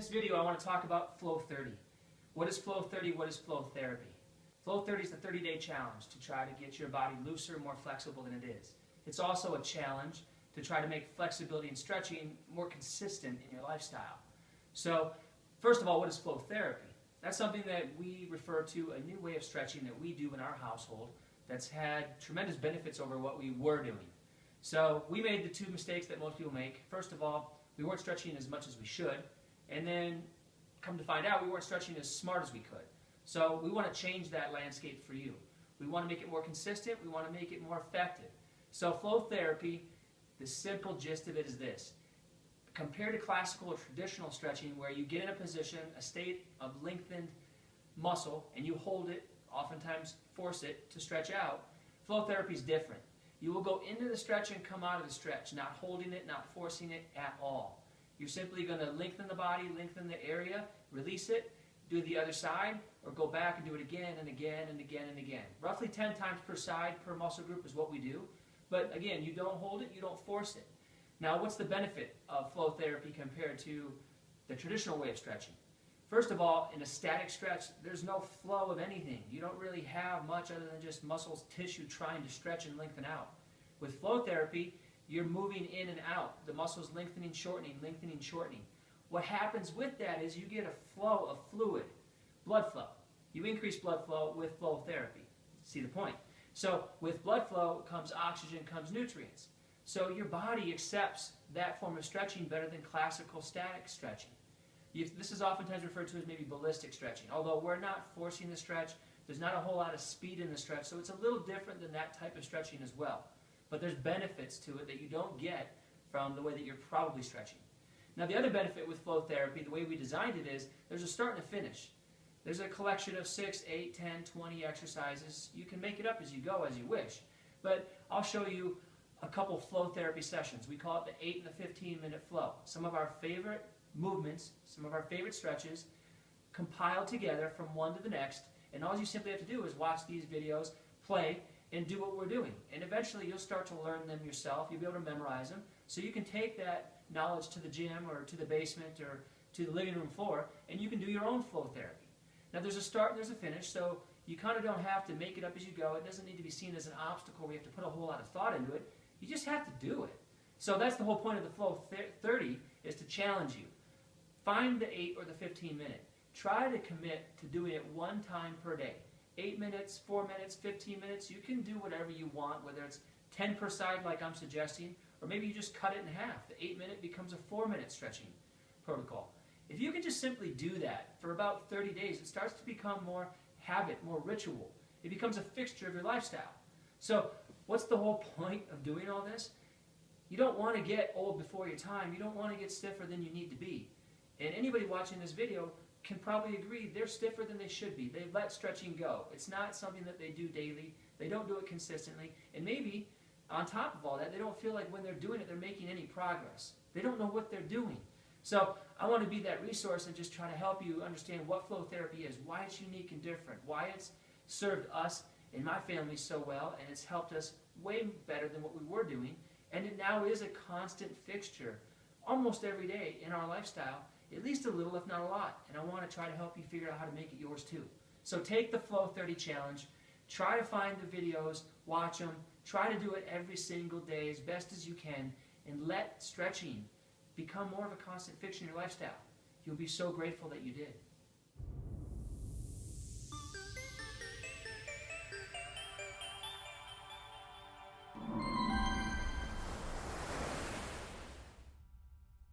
this video, I want to talk about Flow 30. What is Flow 30? What is flow therapy? Flow 30 is the 30-day challenge to try to get your body looser, more flexible than it is. It's also a challenge to try to make flexibility and stretching more consistent in your lifestyle. So, first of all, what is flow therapy? That's something that we refer to, a new way of stretching that we do in our household that's had tremendous benefits over what we were doing. So, we made the two mistakes that most people make. First of all, we weren't stretching as much as we should, and then come to find out we weren't stretching as smart as we could. So we want to change that landscape for you. We want to make it more consistent. We want to make it more effective. So flow therapy, the simple gist of it is this. Compared to classical or traditional stretching where you get in a position, a state of lengthened muscle, and you hold it, oftentimes force it to stretch out, flow therapy is different. You will go into the stretch and come out of the stretch, not holding it, not forcing it at all. You're simply going to lengthen the body, lengthen the area, release it, do the other side, or go back and do it again and again and again and again. Roughly 10 times per side per muscle group is what we do. But again, you don't hold it, you don't force it. Now, what's the benefit of flow therapy compared to the traditional way of stretching? First of all, in a static stretch, there's no flow of anything. You don't really have much other than just muscles, tissue trying to stretch and lengthen out. With flow therapy, you're moving in and out. The muscles lengthening, shortening, lengthening, shortening. What happens with that is you get a flow of fluid, blood flow. You increase blood flow with flow therapy. See the point? So with blood flow comes oxygen, comes nutrients. So your body accepts that form of stretching better than classical static stretching. This is oftentimes referred to as maybe ballistic stretching. Although we're not forcing the stretch, there's not a whole lot of speed in the stretch, so it's a little different than that type of stretching as well. But there's benefits to it that you don't get from the way that you're probably stretching. Now the other benefit with flow therapy, the way we designed it is, there's a start and a finish. There's a collection of 6, 8, 10, 20 exercises. You can make it up as you go, as you wish. But I'll show you a couple flow therapy sessions. We call it the 8 and the 15-minute flow. Some of our favorite movements, some of our favorite stretches, compiled together from one to the next. And all you simply have to do is watch these videos, play, and do what we're doing. And eventually you'll start to learn them yourself. You'll be able to memorize them. So you can take that knowledge to the gym or to the basement or to the living room floor, and you can do your own flow therapy. Now there's a start and there's a finish, so you kind of don't have to make it up as you go. It doesn't need to be seen as an obstacle where you have to put a whole lot of thought into it. You just have to do it. So that's the whole point of the Flow 30 is to challenge you. Find the 8 or the 15 minute. Try to commit to doing it one time per day. 8 minutes, 4 minutes, 15 minutes, you can do whatever you want, whether it's 10 per side like I'm suggesting, or maybe you just cut it in half. The 8-minute becomes a 4-minute stretching protocol. If you can just simply do that for about 30 days, it starts to become more habit, more ritual. It becomes a fixture of your lifestyle. So what's the whole point of doing all this? You don't want to get old before your time. You don't want to get stiffer than you need to be. And anybody watching this video can probably agree they're stiffer than they should be. They let stretching go. It's not something that they do daily. They don't do it consistently. And maybe, on top of all that, they don't feel like when they're doing it, they're making any progress. They don't know what they're doing. So I want to be that resource and just try to help you understand what flow therapy is, why it's unique and different, why it's served us and my family so well, and it's helped us way better than what we were doing. And it now is a constant fixture almost every day in our lifestyle, at least a little, if not a lot. And I want to try to help you figure out how to make it yours too. So take the Flow 30 challenge. Try to find the videos, watch them, try to do it every single day as best as you can, and let stretching become more of a constant fixture in your lifestyle. You'll be so grateful that you did.